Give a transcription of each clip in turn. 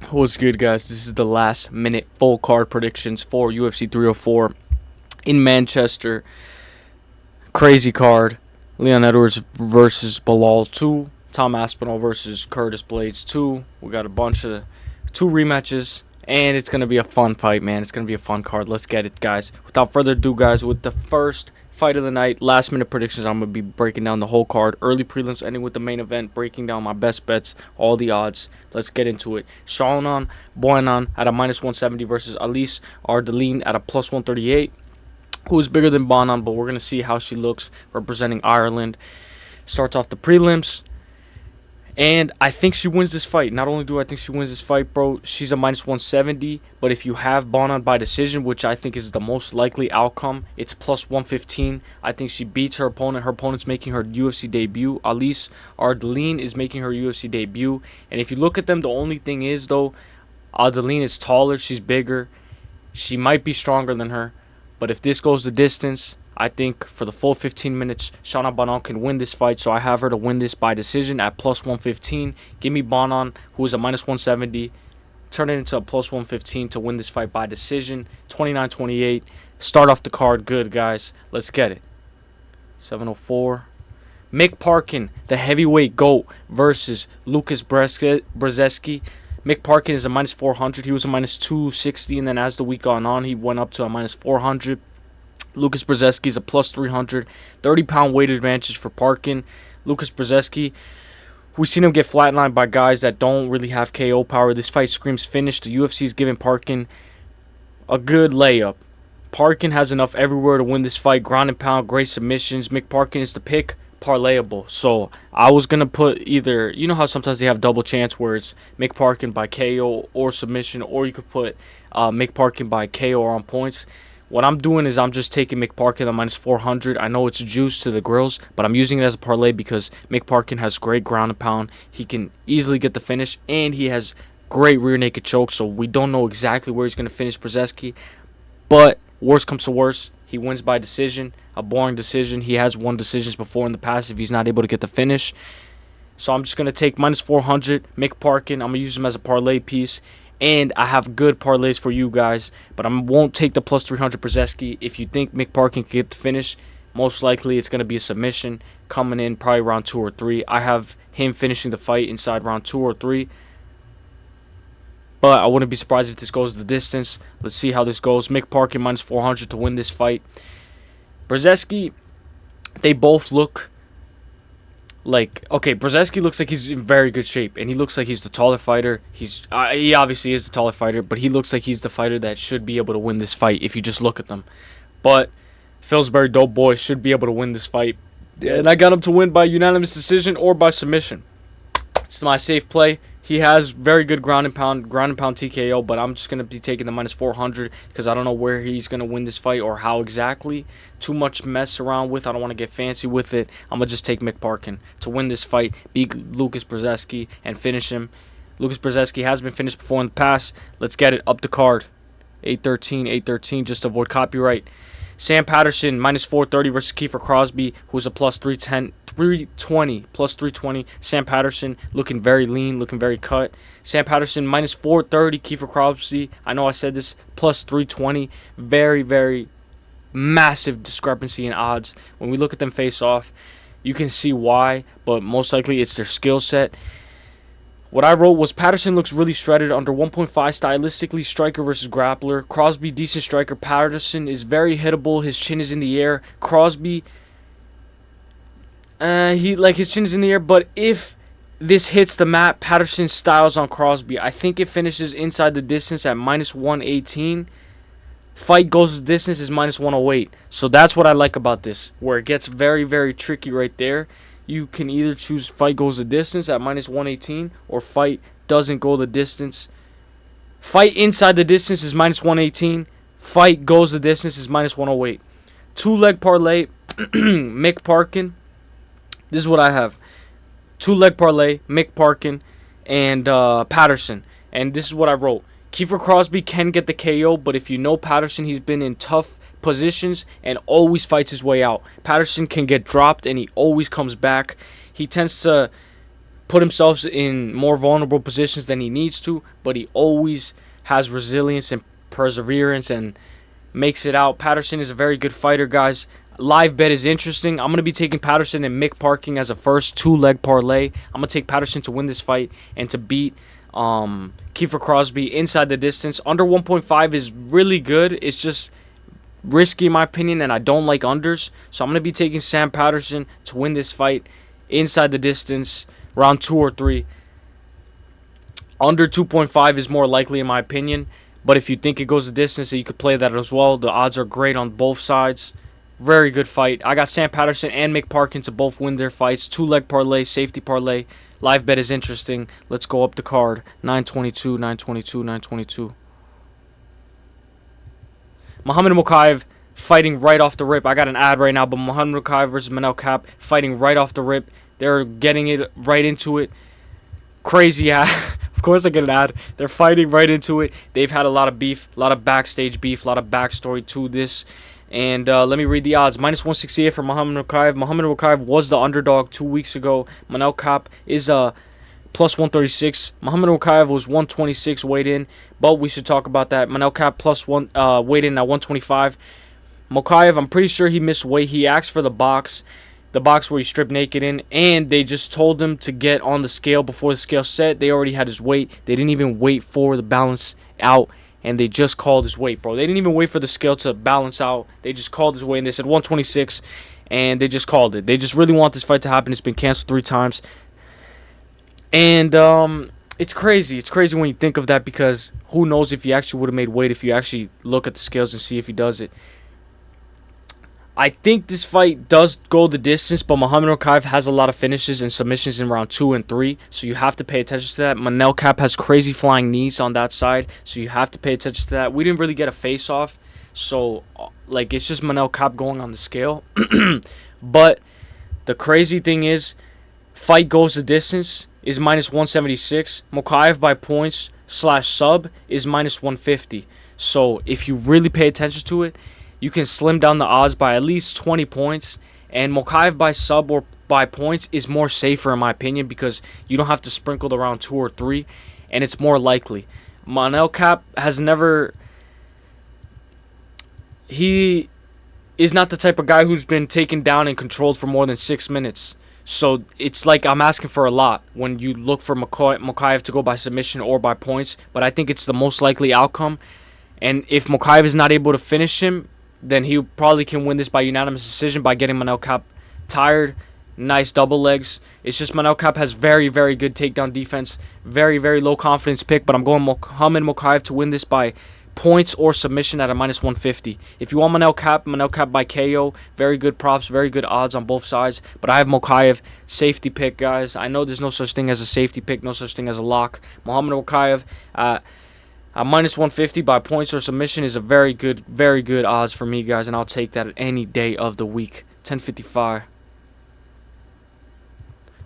What's good, guys? This is the last minute full card predictions for UFC 304 in Manchester. Crazy card. Leon Edwards versus Belal 2. Tom Aspinall versus Curtis Blaydes 2. We got a bunch of 2 rematches. And it's going to be a fun fight, man. It's going to be a fun card. Let's get it, guys. Without further ado, guys, with the first fight of the night, last minute predictions, I'm going to be breaking down the whole card. Early prelims ending with the main event, breaking down my best bets, all the odds. Let's get into it. Shauna Bannon at a -170 versus Ardelean at a +138. Who is bigger than Bannon, but we're going to see how she looks representing Ireland. Starts off the prelims. And I think she wins this fight. Not only do I think she wins this fight, bro, she's a -170. But if you have Bannon by decision, which I think is the most likely outcome, it's +115. I think she beats her opponent. Her opponent's making her UFC debut. Ardelean is making her UFC debut. And if you look at them, the only thing is, though, Ardelean is taller. She's bigger. She might be stronger than her. But if this goes the distance, I think for the full 15 minutes, Shauna Bannon can win this fight. So I have her to win this by decision at +115. Give me Bannon, who is a -170. Turn it into a +115 to win this fight by decision. 29-28. Start off the card good, guys. Let's get it. 704. Mick Parkin, the heavyweight GOAT, versus Łukasz Brzeski. Mick Parkin is a -400. He was a -260, and then as the week gone on, he went up to a -400. Łukasz Brzeski is a +300. 30-pound weight advantage for Parkin. Łukasz Brzeski, we've seen him get flatlined by guys that don't really have KO power. This fight screams finish. The UFC is giving Parkin a good layup. Parkin has enough everywhere to win this fight. Ground and pound, great submissions. Mick Parkin is the pick. Parlayable. So I was going to put either, you know how sometimes they have double chance where it's Mick Parkin by KO or submission, or you could put Mick Parkin by KO or on points. What I'm doing is I'm just taking Mick Parkin at -400. I know it's juice to the grills, but I'm using it as a parlay because Mick Parkin has great ground and pound. He can easily get the finish, and he has great rear naked choke, so we don't know exactly where he's going to finish Brzeski. But worst comes to worst, he wins by decision, a boring decision. He has won decisions before in the past if he's not able to get the finish. So I'm just going to take -400, Mick Parkin. I'm going to use him as a parlay piece. And I have good parlays for you guys, but I won't take the +300 Brzeski. If you think Mick Parkin can get the finish, most likely it's going to be a submission coming in probably round 2 or 3. I have him finishing the fight inside round 2 or 3. But I wouldn't be surprised if this goes the distance. Let's see how this goes. Mick Parkin -400 to win this fight. Brzeski, they both look like, okay, Brzeski looks like he's in very good shape, and he looks like he's the taller fighter. He obviously is the taller fighter, but he looks like he's the fighter that should be able to win this fight if you just look at them. But Pillsbury Dope Boy should be able to win this fight, and I got him to win by unanimous decision or by submission. It's my safe play. He has very good ground and pound TKO, but I'm just going to be taking the -400 because I don't know where he's going to win this fight or how exactly. Too much mess around with. I don't want to get fancy with it. I'm going to just take Mick Parkin to win this fight, beat Łukasz Brzeski, and finish him. Łukasz Brzeski has been finished before in the past. Let's get it up the card. 813, just to avoid copyright. Sam Patterson, -430 versus Kiefer Crosbie, who's a +320. Sam Patterson looking very lean, looking very cut. Sam Patterson, -430. Kiefer Crosbie, I know I said this, +320. Very, very massive discrepancy in odds. When we look at them face off, you can see why, but most likely it's their skill set. What I wrote was Patterson looks really shredded, under 1.5 stylistically, striker versus grappler. Crosbie, decent striker. Patterson is very hittable. His chin is in the air. Crosbie, his chin is in the air, but if this hits the mat, Patterson styles on Crosbie. I think it finishes inside the distance at -118. Fight goes the distance is -108. So that's what I like about this, where it gets very, very tricky right there. You can either choose fight goes the distance at -118 or fight doesn't go the distance. Fight inside the distance is -118. Fight goes the distance is -108. 2-leg parlay, Mick Parkin. This is what I have. 2-leg parlay, Mick Parkin and Patterson. And this is what I wrote. Kiefer Crosbie can get the KO, but if you know Patterson, he's been in tough positions and always fights his way out. Patterson can get dropped and he always comes back. He tends to put himself in more vulnerable positions than he needs to, but he always has resilience and perseverance and makes it out. Patterson is a very good fighter, guys. Live bet is interesting. I'm going to be taking Patterson and Mick Parkin as a first 2-leg parlay. I'm going to take Patterson to win this fight and to beat Kiefer Crosbie inside the distance. Under 1.5 is really good. It's just risky in my opinion, and I don't like unders. So I'm going to be taking Sam Patterson to win this fight inside the distance, round 2 or 3. Under 2.5 is more likely in my opinion. But if you think it goes the distance, you could play that as well. The odds are great on both sides. Very good fight. I got Sam Patterson and Mick Parkin to both win their fights. 2-leg parlay, safety parlay. Live bet is interesting. Let's go up the card. 922, 922, 922. Muhammad Mokaev fighting right off the rip. I got an ad right now, but Muhammad Mokaev versus Manel Kape fighting right off the rip. They're getting it right into it. Crazy ad. Of course I get an ad. They're fighting right into it. They've had a lot of beef, a lot of backstage beef, a lot of backstory to this. And let me read the odds. Minus 168 for Muhammad Mokaev. Muhammad Mokaev was the underdog 2 weeks ago. Manel Kape is plus 136. Muhammad Mokaev was 126 weighed in, but we should talk about that. Manel Kape plus 1 weighed in at 125. Mokaev, I'm pretty sure he missed weight. He asked for the box where he stripped naked in, and they just told him to get on the scale before the scale set. They already had his weight. They didn't even wait for the balance out, and they just called his weight, bro. They didn't even wait for the scale to balance out. They just called his weight, and they said 126, and they just called it. They just really want this fight to happen. It's been canceled 3 times. And it's crazy. It's crazy when you think of that, because who knows if he actually would have made weight if you actually look at the scales and see if he does it. I think this fight does go the distance, but Muhammad Mokaev has a lot of finishes and submissions in round 2 and 3, so you have to pay attention to that. Manel Kape has crazy flying knees on that side, so you have to pay attention to that. We didn't really get a face-off, so like it's just Manel Kape going on the scale. But the crazy thing is, fight goes the distance is minus 176. Mokaev by points / sub is minus 150. So if you really pay attention to it, you can slim down the odds by at least 20 points. And Mokaev by sub or by points is more safer in my opinion, because you don't have to sprinkle the round 2 or 3, and it's more likely. Manel Kape has never... He is not the type of guy who's been taken down and controlled for more than 6 minutes. So it's like I'm asking for a lot when you look for Mokaev to go by submission or by points. But I think it's the most likely outcome. And if Mokaev is not able to finish him, then he probably can win this by unanimous decision by getting Manel Kape tired. Nice double legs. It's just Manel Kape has very, very good takedown defense. Very, very low confidence pick. But I'm going Muhammad Mokaev to win this by points or submission at a minus 150. If you want Manel Kape by KO. Very good props, very good odds on both sides. But I have Mokaev safety pick, guys. I know there's no such thing as a safety pick, no such thing as a lock. Muhammad Mokaev minus 150 by points or submission is a very good odds for me, guys, and I'll take that any day of the week. 10:55.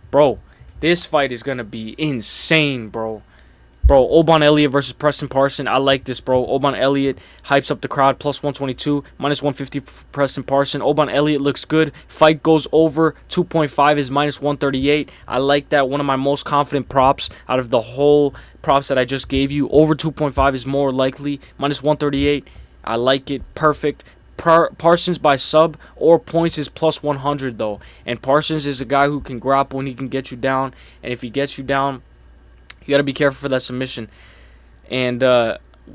Bro, this fight is gonna be insane, bro. Bro, Oban Elliott versus Preston Parsons. I like this, bro. Oban Elliott hypes up the crowd. Plus 122. Minus 150 for Preston Parsons. Oban Elliott looks good. Fight goes over. 2.5 is minus 138. I like that. One of my most confident props out of the whole props that I just gave you. Over 2.5 is more likely. Minus 138. I like it. Perfect. Parsons by sub or points is plus 100, though. And Parsons is a guy who can grapple and he can get you down. And if he gets you down, you got to be careful for that submission. And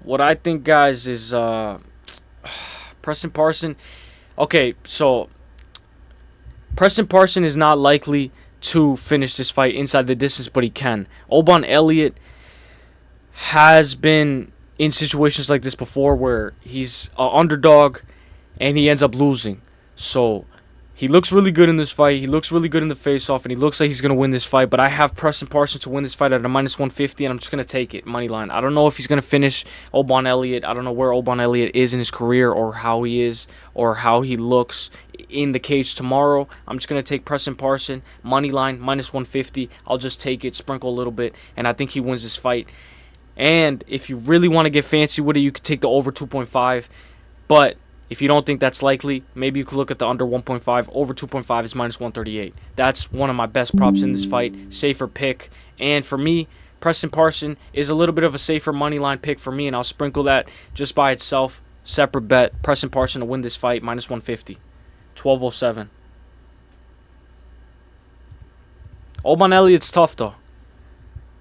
what I think, guys, is Preston Parsons. Okay, so Preston Parsons is not likely to finish this fight inside the distance, but he can. Oban Elliott has been in situations like this before where he's an underdog and he ends up losing. So he looks really good in this fight. He looks really good in the face-off, and he looks like he's going to win this fight. But I have Preston Parsons to win this fight at a minus 150, and I'm just going to take it, money line. I don't know if he's going to finish Oban Elliott. I don't know where Oban Elliott is in his career or how he is or how he looks in the cage tomorrow. I'm just going to take Preston Parsons, money line, minus 150. I'll just take it, sprinkle a little bit, and I think he wins this fight. And if you really want to get fancy with it, you could take the over 2.5. But If you don't think that's likely, maybe you could look at the under 1.5. Over 2.5 is minus 138. That's one of my best props in this fight. Safer pick. And for me, Preston Parson is a little bit of a safer money line pick for me, and I'll sprinkle that just by itself. Separate bet. Preston Parson to win this fight, minus 150. 1207. Oban Elliott's tough, though.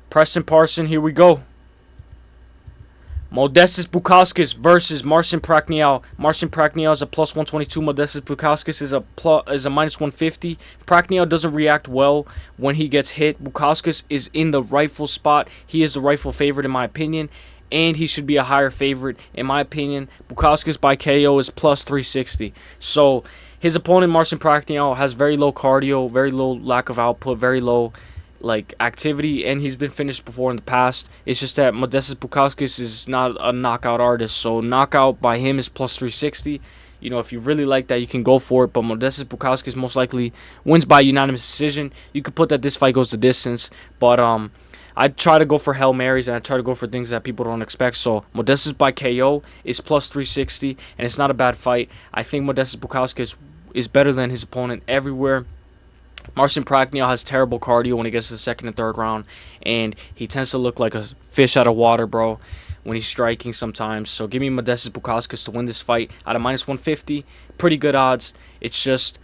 Preston Parson, here we go. Modestas Bukauskas versus Marcin Prachnio. Marcin Prachnio is a plus 122. Modestas Bukauskas is a minus 150. Prachnio doesn't react well when he gets hit. Bukauskas is in the rightful spot. He is the rightful favorite in my opinion, and he should be a higher favorite in my opinion. Bukauskas by KO is plus 360. So his opponent Marcin Prachnio has very low cardio, very low lack of output, very low activity, and he's been finished before in the past. It's just that Modestas Bukauskas is not a knockout artist, so knockout by him is plus 360. You know, if you really like that, you can go for it, but Modestas Bukauskas most likely wins by unanimous decision. You could put that this fight goes the distance, but I try to go for Hail Marys, and I try to go for things that people don't expect. So Modestas by KO is plus 360, and it's not a bad fight. I think Modestas Bukauskas is better than his opponent everywhere. Marcin Prachnio has terrible cardio when he gets to the second and third round, and he tends to look like a fish out of water, bro, when he's striking sometimes. So give me Modestas Bukauskas to win this fight out of minus 150. Pretty good odds. It's just,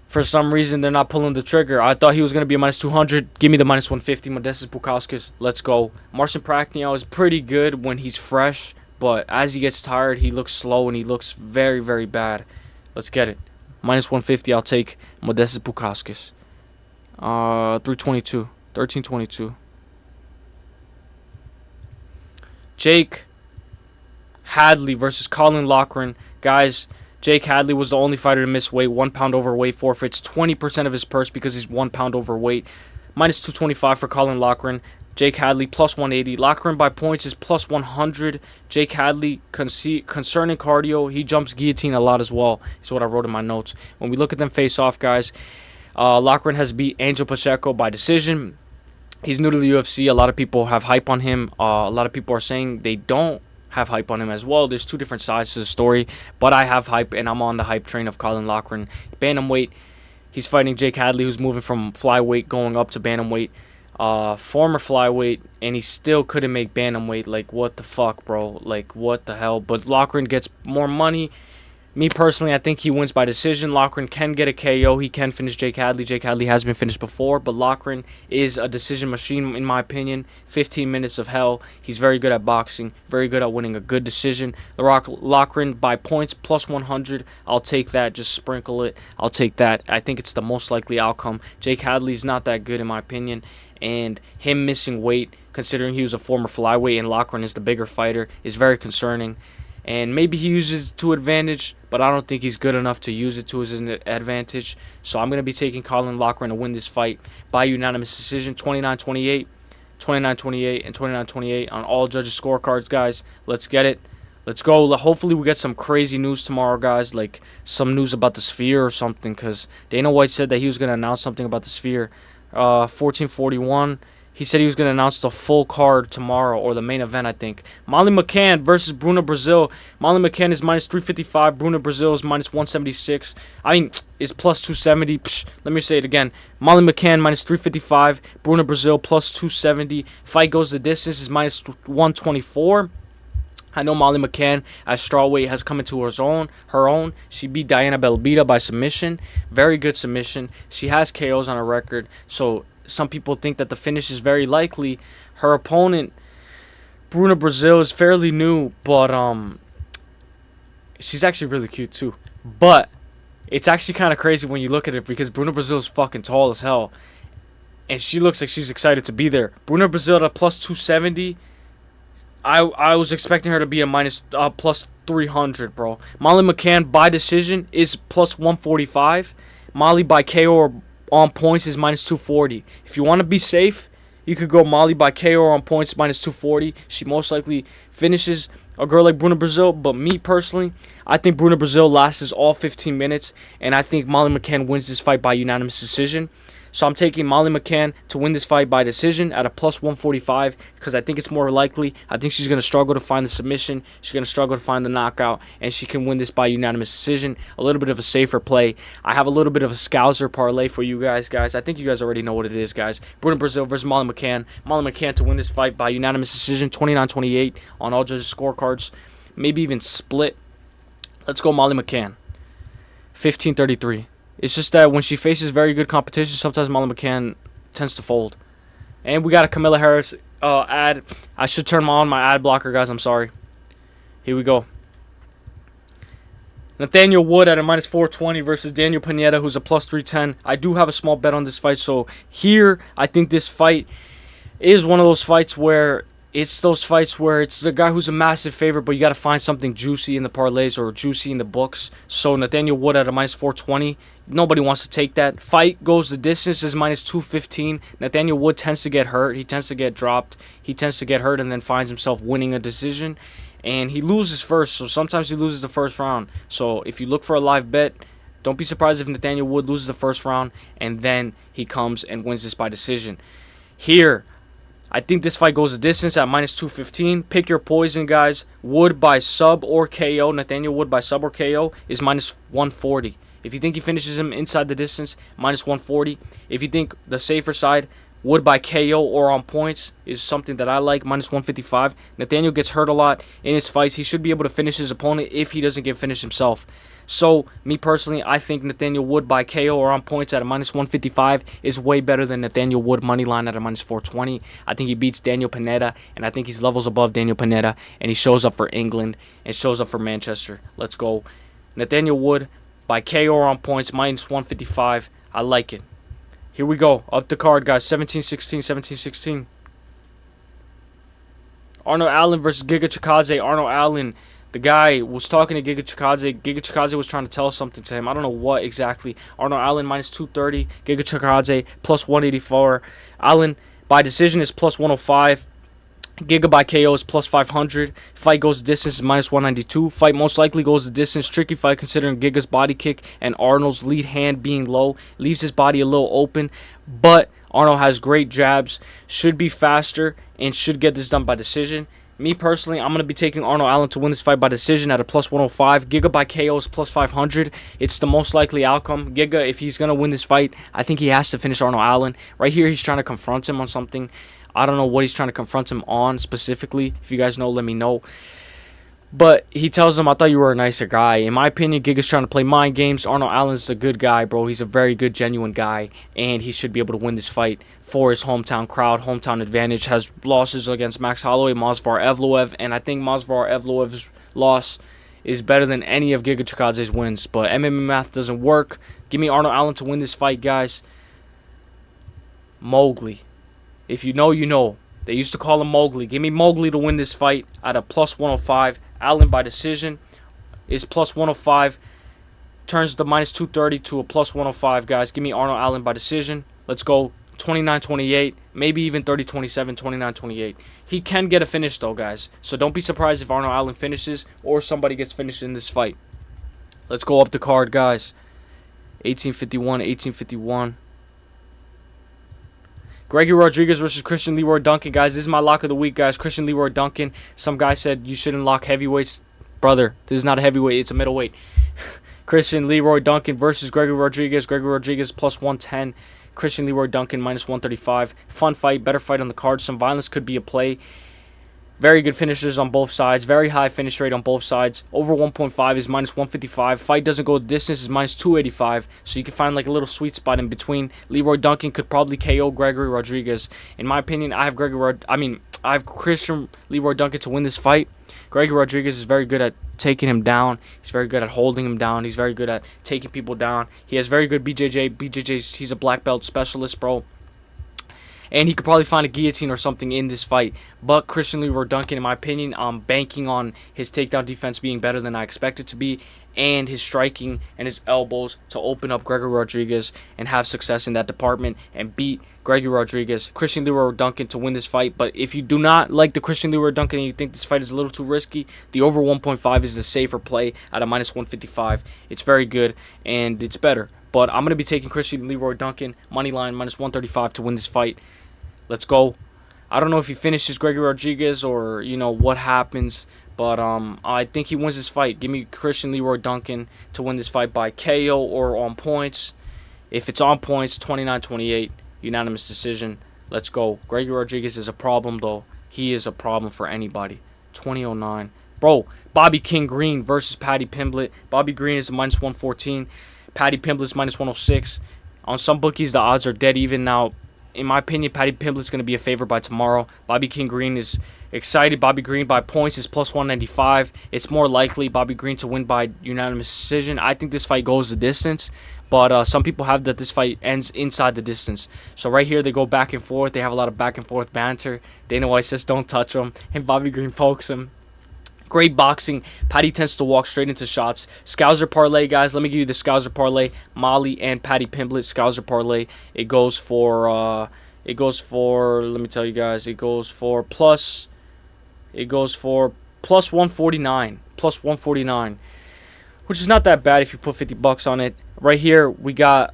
for some reason, they're not pulling the trigger. I thought he was going to be a minus 200. Give me the minus 150. Modestas Bukauskas. Let's go. Marcin Prachnio is pretty good when he's fresh, but as he gets tired, he looks slow and he looks very, very bad. Let's get it. Minus 150, I'll take Modestas Bukauskas. 322. 1322. Jake Hadley versus Caolán Loughran. Guys, Jake Hadley was the only fighter to miss weight. 1 pound overweight, forfeits 20% of his purse because he's 1 pound overweight. Minus 225 for Caolán Loughran. Jake Hadley plus 180. Loughran by points is plus 100. Jake Hadley, concerning cardio, he jumps guillotine a lot as well. Is what I wrote in my notes. When we look at them face off, guys, Loughran has beat Angel Pacheco by decision. He's new to the UFC. A lot of people have hype on him. A lot of people are saying they don't have hype on him as well. There's two different sides to the story, but I have hype, and I'm on the hype train of Caolán Loughran. Bantamweight, he's fighting Jake Hadley, who's moving from flyweight going up to bantamweight. Former flyweight, and he still couldn't make bantamweight. Like, what the fuck, bro? Like, what the hell? But Loughran gets more money. Me personally, I think he wins by decision. Loughran can get a KO. He can finish Jake Hadley. Jake Hadley has been finished before, but Loughran is a decision machine, in my opinion. 15 minutes of hell. He's very good at boxing, very good at winning a good decision. Loughran by points, plus 100. I'll take that. Just sprinkle it. I'll take that. I think it's the most likely outcome. Jake Hadley's not that good, in my opinion, and him missing weight, considering he was a former flyweight and Loughran is the bigger fighter, is very concerning. And maybe he uses it to advantage, but I don't think he's good enough to use it to his advantage. So I'm going to be taking Caolán Loughran to win this fight by unanimous decision, 29-28, 29-28, and 29-28 on all judges' scorecards, guys. Let's get it. Let's go. Hopefully we get some crazy news tomorrow, guys, like some news about the Sphere or something, because Dana White said that he was going to announce something about the Sphere. 1441. He said he was going to announce the full card tomorrow, or the main event, I think. Molly McCann versus Bruno Brazil. Molly McCann is minus 355. Bruno Brazil is minus 176. I mean, is plus 270. Let me say it again. Molly McCann minus 355. Bruno Brazil plus 270. Fight goes the distance is minus 124. I know Molly McCann at strawweight has come into her own. She beat Diana Belbita by submission. Very good submission. She has KOs on her record. So some people think that the finish is very likely. Her opponent, Bruna Brazil, is fairly new, but she's actually really cute too. But it's actually kind of crazy when you look at it, because Bruna Brazil is fucking tall as hell, and she looks like she's excited to be there. Bruna Brazil at plus 270. I was expecting her to be a plus 300, bro. Molly McCann by decision is plus 145. Molly by KO or on points is minus 240. If you want to be safe, you could go Molly by KO or on points minus 240. She most likely finishes a girl like Bruna Brazil, but me personally, I think Bruna Brazil lasts all 15 minutes, and I think Molly McCann wins this fight by unanimous decision. So I'm taking Molly McCann to win this fight by decision at a plus 145 because I think it's more likely. I think she's going to struggle to find the submission. She's going to struggle to find the knockout, and she can win this by unanimous decision. A little bit of a safer play. I have a little bit of a Scouser parlay for you guys. I think you guys already know what it is, guys. Bruno Brazil versus Molly McCann. Molly McCann to win this fight by unanimous decision, 29-28 on all judges' scorecards. Maybe even split. Let's go Molly McCann. 15-33. It's just that when she faces very good competition, sometimes Molly McCann tends to fold. And we got a Camilla Harris ad. I should turn on my ad blocker, guys. I'm sorry. Here we go. Nathaniel Wood at a minus 420 versus Daniel Pineda, who's a plus 310. I do have a small bet on this fight. So here, I think this fight is one of those fights where it's the guy who's a massive favorite, but you got to find something juicy in the parlays or juicy in the books. So Nathaniel Wood at a minus 420. Nobody wants to take that. Fight goes the distance is minus 215. Nathaniel Wood tends to get hurt. He tends to get dropped. He tends to get hurt and then finds himself winning a decision. And he loses first, so sometimes he loses the first round. So if you look for a live bet, don't be surprised if Nathaniel Wood loses the first round and then he comes and wins this by decision. Here, I think this fight goes the distance at minus 215. Pick your poison, guys. Wood by sub or KO. Nathaniel Wood by sub or KO is minus 140. If you think he finishes him inside the distance, minus 140. If you think the safer side, Wood by KO or on points is something that I like, minus 155. Nathaniel gets hurt a lot in his fights. He should be able to finish his opponent if he doesn't get finished himself. So, me personally, I think Nathaniel Wood by KO or on points at a minus 155 is way better than Nathaniel Wood money line at a minus 420. I think he beats Daniel Pineda, and I think he's levels above Daniel Pineda, and he shows up for England and shows up for Manchester. Let's go. Nathaniel Wood by KO or on points, minus 155. I like it. Here we go. Up the card, guys. 17-16, 17-16. Arnold Allen versus Giga Chikadze. Arnold Allen, the guy was talking to Giga Chikadze. Giga Chikadze was trying to tell something to him. I don't know what exactly. Arnold Allen minus 230. Giga Chikadze plus 184. Allen by decision is plus 105. Giga by KO is plus 500. Fight goes the distance is minus 192. Fight most likely goes the distance. Tricky fight considering Giga's body kick and Arnold's lead hand being low. Leaves his body a little open. But Arnold has great jabs. Should be faster and should get this done by decision. Me personally, I'm going to be taking Arnold Allen to win this fight by decision at a plus 105. Giga by KO is plus 500. It's the most likely outcome. Giga, if he's going to win this fight, I think he has to finish Arnold Allen. Right here, he's trying to confront him on something. I don't know what he's trying to confront him on specifically. If you guys know, let me know. But he tells him, I thought you were a nicer guy. In my opinion, Giga's trying to play mind games. Arnold Allen's a good guy, bro. He's a very good, genuine guy. And he should be able to win this fight for his hometown crowd. Hometown advantage. Has losses against Max Holloway, Movsar Evloev. And I think Movsar Evloev's loss is better than any of Giga Chikadze's wins. But MMA math doesn't work. Give me Arnold Allen to win this fight, guys. Mowgli. If you know, you know. They used to call him Mowgli. Give me Mowgli to win this fight at a plus 105. Allen by decision is plus 105. Turns the minus 230 to a plus 105, guys. Give me Arnold Allen by decision. Let's go 29-28. Maybe even 30-27, 29-28. He can get a finish, though, guys. So don't be surprised if Arnold Allen finishes or somebody gets finished in this fight. Let's go up the card, guys. 1851, 1851. Gregory Rodriguez versus Christian Leroy Duncan, guys. This is my lock of the week, guys. Christian Leroy Duncan. Some guy said you shouldn't lock heavyweights. Brother, this is not a heavyweight. It's a middleweight. Christian Leroy Duncan versus Gregory Rodriguez. Gregory Rodriguez plus 110. Christian Leroy Duncan minus 135. Fun fight. Better fight on the card. Some violence could be a play. Very good finishers on both sides. Very high finish rate on both sides. Over 1.5 is minus 155. Fight doesn't go the distance is minus 285. So you can find like a little sweet spot in between. Leroy Duncan could probably KO Gregory Rodriguez. In my opinion, I have Christian Leroy Duncan to win this fight. Gregory Rodriguez is very good at taking him down. He's very good at holding him down. He's very good at taking people down. He has very good BJJ. He's a black belt specialist, bro. And he could probably find a guillotine or something in this fight. But Christian Leroy Duncan, in my opinion, I'm banking on his takedown defense being better than I expect it to be. And his striking and his elbows to open up Gregory Rodriguez and have success in that department and beat Gregory Rodriguez. Christian Leroy Duncan to win this fight. But if you do not like the Christian Leroy Duncan and you think this fight is a little too risky, the over 1.5 is the safer play at a minus 155. It's very good and it's better. But I'm going to be taking Christian Leroy Duncan, money line, -135 to win this fight. Let's go. I don't know if he finishes Gregory Rodriguez or, what happens. But I think he wins this fight. Give me Christian Leroy Duncan to win this fight by KO or on points. If it's on points, 29-28, unanimous decision. Let's go. Gregory Rodriguez is a problem, though. He is a problem for anybody. 20-09. Bro, Bobby King Green versus Paddy Pimblett. Bobby Green is -114. Paddy Pimblett is -106. On some bookies, the odds are dead even now. In my opinion, Paddy Pimblett is going to be a favorite by tomorrow. Bobby King Green is excited. Bobby Green by points is +195. It's more likely Bobby Green to win by unanimous decision. I think this fight goes the distance, but some people have that this fight ends inside the distance. So right here, they go back and forth. They have a lot of back and forth banter. Dana White says don't touch him, and Bobby Green pokes him. Great boxing. Paddy tends to walk straight into shots. Scouser parlay, guys. Let me give you the Scouser parlay. Molly and Paddy Pimblett Scouser parlay. It goes for, let me tell you guys, it goes for plus 149. Plus 149. Which is not that bad if you put 50 bucks on it. Right here, we got,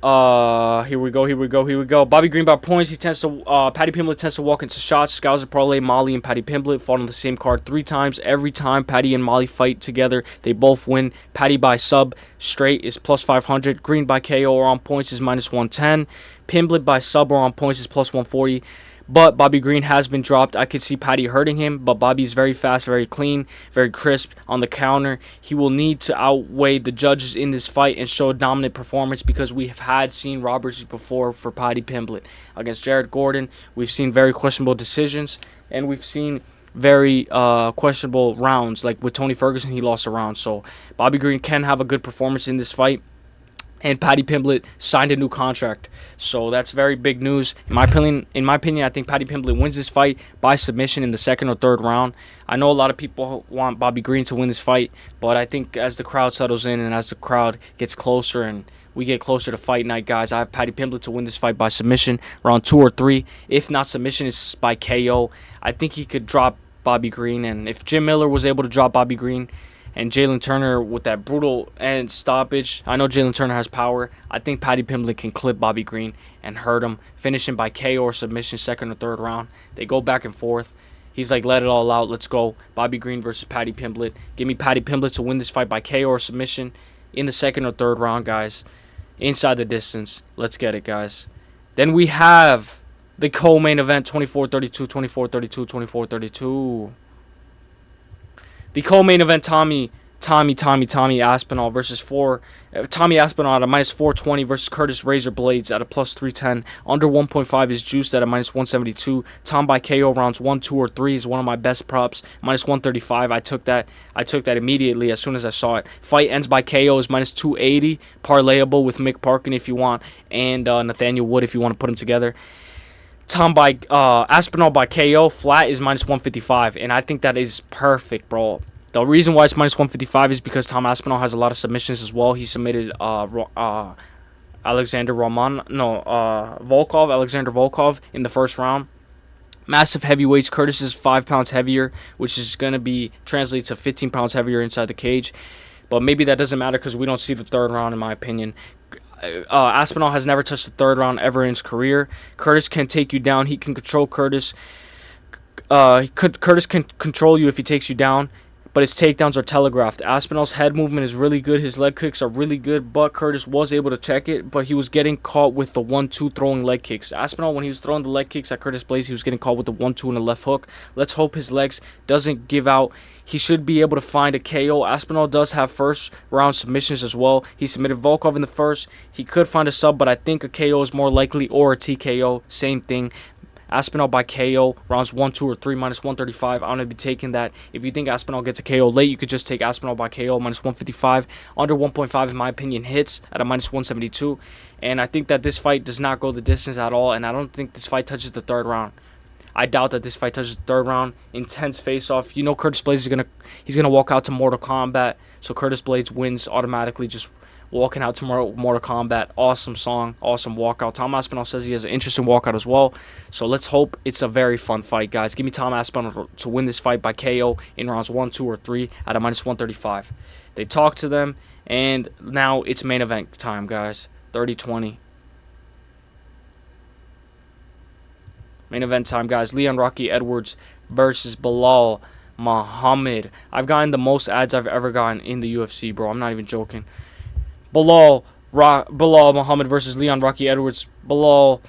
here we go. Bobby Green by points. Paddy Pimblett tends to walk into shots. Scouser parlay, Molly and Paddy Pimblett fought on the same card 3 times. Every time Paddy and Molly fight together, they both win. Paddy by sub straight is +500. Green by KO or on points is -110. Pimblett by sub or on points is +140. But Bobby Green has been dropped. I could see Paddy hurting him, but Bobby's very fast, very clean, very crisp on the counter. He will need to outweigh the judges in this fight and show a dominant performance because we have seen robberies before for Paddy Pimblett. Against Jared Gordon, we've seen very questionable decisions, and we've seen very questionable rounds. Like with Tony Ferguson, he lost a round. So Bobby Green can have a good performance in this fight. And Paddy Pimblett signed a new contract, so that's very big news. In my opinion, I think Paddy Pimblett wins this fight by submission in the 2nd or 3rd round. I know a lot of people want Bobby Green to win this fight, but I think as the crowd settles in and as the crowd gets closer and we get closer to fight night, guys, I have Paddy Pimblett to win this fight by submission, round 2 or 3. If not submission, it's by KO. I think he could drop Bobby Green, and if Jim Miller was able to drop Bobby Green, and Jalen Turner with that brutal end stoppage. I know Jalen Turner has power. I think Paddy Pimblett can clip Bobby Green and hurt him, finish him by KO or submission 2nd or 3rd round. They go back and forth. He's like, let it all out. Let's go. Bobby Green versus Paddy Pimblett. Give me Paddy Pimblett to win this fight by KO or submission in the 2nd or 3rd round, guys. Inside the distance. Let's get it, guys. Then we have the co-main event, 24-32, 24-32, 24-32. The co-main event, Tommy Aspinall versus Tommy Aspinall at a -420 versus Curtis Razor Blaydes at a +310. Under 1.5 is juiced at a -172. Tom by KO rounds 1, 2, or 3 is one of my best props. -135. I took that immediately as soon as I saw it. Fight ends by KO is -280. Parlayable with Mick Parkin if you want, and Nathaniel Wood if you want to put them together. Aspinall by KO flat is -155, and I think that is perfect, bro. The reason why it's -155 is because Tom Aspinall has a lot of submissions as well. He submitted Alexander Volkov in the 1st round. Massive heavyweights. Curtis is 5 pounds heavier, which is going to be translated to 15 pounds heavier inside the cage. But maybe that doesn't matter because we don't see the 3rd round, in my opinion. Aspinall has never touched the 3rd round ever in his career. Curtis can take you down. He can control Curtis. Curtis can control you if he takes you down, but his takedowns are telegraphed. Aspinall's head movement is really good. His leg kicks are really good, but Curtis was able to check it, but he was getting caught with the 1-2 throwing leg kicks. Aspinall, when he was throwing the leg kicks at Curtis Blaydes, he was getting caught with the 1-2 and a left hook. Let's hope his legs doesn't give out. He should be able to find a KO. Aspinall does have 1st round submissions as well. He submitted Volkov in the 1st. He could find a sub, but I think a KO is more likely, or a TKO. Same thing. Aspinall by KO, rounds 1, 2, or 3, -135. I'm going to be taking that. If you think Aspinall gets a KO late, you could just take Aspinall by KO, -155. Under 1.5, in my opinion, hits at a -172. And I think that this fight does not go the distance at all, and I don't think this fight touches the 3rd round. I doubt that this fight touches the 3rd round. Intense face-off. You know Curtis Blaydes he's gonna walk out to Mortal Kombat. So Curtis Blaydes wins automatically just walking out to Mortal Kombat. Awesome song. Awesome walkout. Tom Aspinall says he has an interesting walkout as well. So let's hope it's a very fun fight, guys. Give me Tom Aspinall to win this fight by KO in rounds 1, 2, or 3 at a -135. They talk to them, and now it's main event time, guys. 30-20. Main event time, guys. Leon Rocky Edwards versus Belal Muhammad. I've gotten the most ads I've ever gotten in the UFC, bro. I'm not even joking. Belal Muhammad versus Leon Rocky Edwards. Leon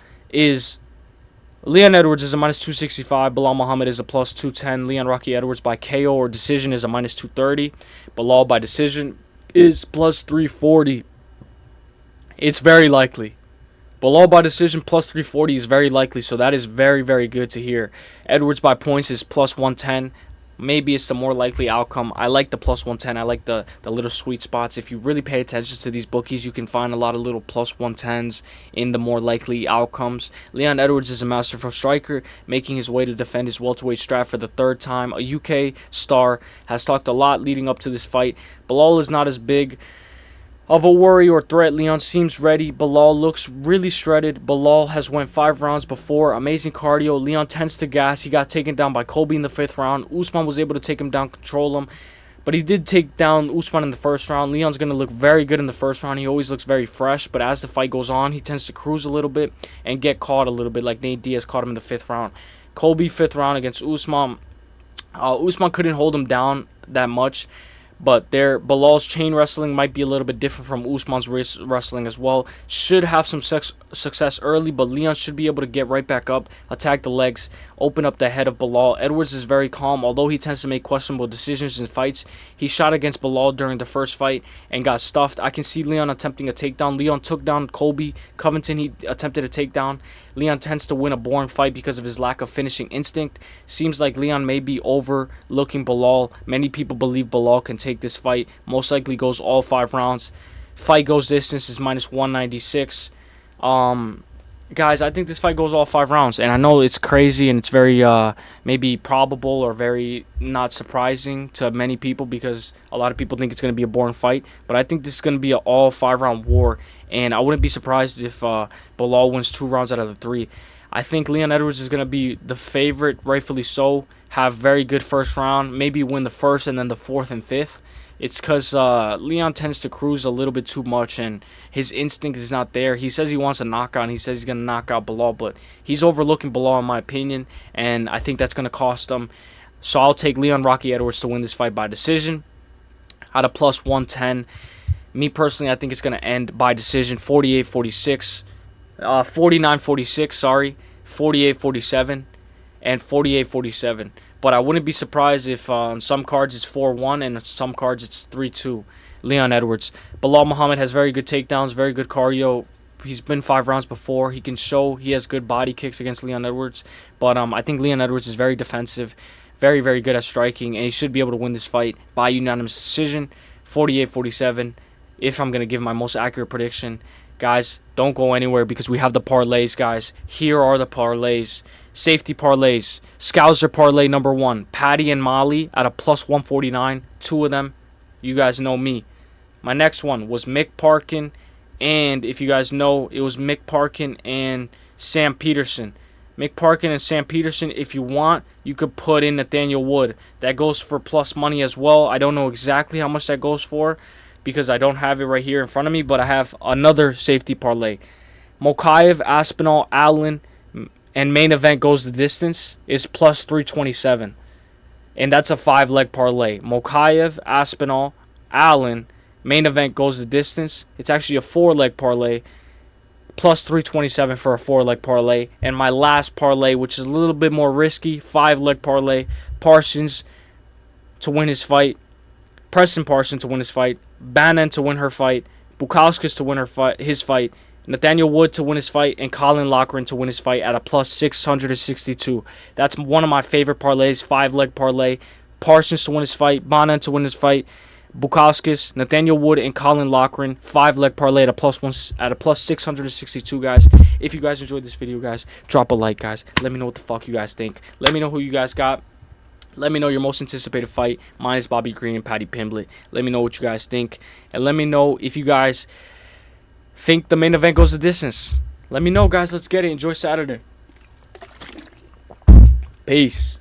Edwards is a minus 265. Belal Muhammad is a plus 210. Leon Rocky Edwards by KO or decision is a minus 230. Belal by decision is plus 340. It's very likely. Belal by decision plus 340 is very likely, so that is very, very good to hear. Edwards by points is plus 110. Maybe it's the more likely outcome. I like the plus 110. I like the little sweet spots. If you really pay attention to these bookies, you can find a lot of little plus 110s in the more likely outcomes. Leon Edwards is a masterful striker, making his way to defend his welterweight strap for the third time. A UK star, has talked a lot leading up to this fight. Belal is not as big of a worry or threat. Leon seems ready. Belal looks really shredded. Belal has went 5 rounds before. Amazing cardio. Leon tends to gas. He got taken down by Kape in the 5th round. Usman was able to take him down, control him. But he did take down Usman in the 1st round. Leon's going to look very good in the 1st round. He always looks very fresh. But as the fight goes on, he tends to cruise a little bit and get caught a little bit, like Nate Diaz caught him in the 5th round. Kape 5th round against Usman. Usman couldn't hold him down that much. But Belal's chain wrestling might be a little bit different from Usman's wrestling as well. Should have some success early, but Leon should be able to get right back up, attack the legs, open up the head of Belal. Edwards is very calm, although he tends to make questionable decisions in fights. He shot against Belal during the first fight and got stuffed. I can see Leon attempting a takedown. Leon took down Kape. Covington, he attempted a takedown. Leon tends to win a boring fight because of his lack of finishing instinct. Seems like Leon may be overlooking Belal. Many people believe Belal can take this fight. Most likely goes all 5 rounds. Fight goes distance is minus 196. Guys, I think this fight goes all 5 rounds. And I know it's crazy and it's very maybe probable or very not surprising to many people because a lot of people think it's going to be a boring fight. But I think this is going to be an all 5-round war. And I wouldn't be surprised if Belal wins 2 rounds out of the 3. I think Leon Edwards is going to be the favorite, rightfully so. Have very good first round. Maybe win the 1st and then the 4th and 5th. It's because Leon tends to cruise a little bit too much and his instinct is not there. He says he wants a knockout. He says he's going to knock out Belal, but he's overlooking Belal in my opinion, and I think that's going to cost him. So I'll take Leon Rocky Edwards to win this fight by decision at a plus 110. Me personally, I think it's going to end by decision 48-46, 49-46, sorry, 48-47, and 48-47. But I wouldn't be surprised if on some cards it's 4-1 and on some cards it's 3-2. Leon Edwards. Belal Muhammad has very good takedowns, very good cardio. He's been 5 rounds before. He can show he has good body kicks against Leon Edwards. But I think Leon Edwards is very defensive, very, very good at striking, and he should be able to win this fight by unanimous decision, 48-47, if I'm going to give my most accurate prediction. Guys, don't go anywhere because we have the parlays, guys. Here are the parlays. Safety parlays. Scouser parlay number 1. Patty and Molly at a plus 149. 2 of them. You guys know me. My next one was Mick Parkin. And if you guys know, it was Mick Parkin and Sam Peterson. Mick Parkin and Sam Peterson. If you want, you could put in Nathaniel Wood. That goes for plus money as well. I don't know exactly how much that goes for because I don't have it right here in front of me. But I have another safety parlay. Mokaev, Aspinall, Allen, and main event goes the distance is plus 327. And that's a 5-leg parlay. Mokaev, Aspinall, Allen, main event goes the distance. It's actually a 4-leg parlay. Plus 327 for a 4-leg parlay. And my last parlay, which is a little bit more risky, 5-leg parlay. Parsons to win his fight. Preston Parsons to win his fight. Bannon to win her fight. Bukauskas to win his fight. Nathaniel Wood to win his fight, and Caolán Loughran to win his fight at a plus 662. That's one of my favorite parlays, 5-leg parlay. Parsons to win his fight, Bannon to win his fight, Bukauskas, Nathaniel Wood, and Caolán Loughran, 5-leg parlay at a plus 662, guys. If you guys enjoyed this video, guys, drop a like, guys. Let me know what the fuck you guys think. Let me know who you guys got. Let me know your most anticipated fight. Mine is Bobby Green and Paddy Pimblett. Let me know what you guys think, and let me know if you guys think the main event goes the distance. Let me know, guys. Let's get it. Enjoy Saturday. Peace.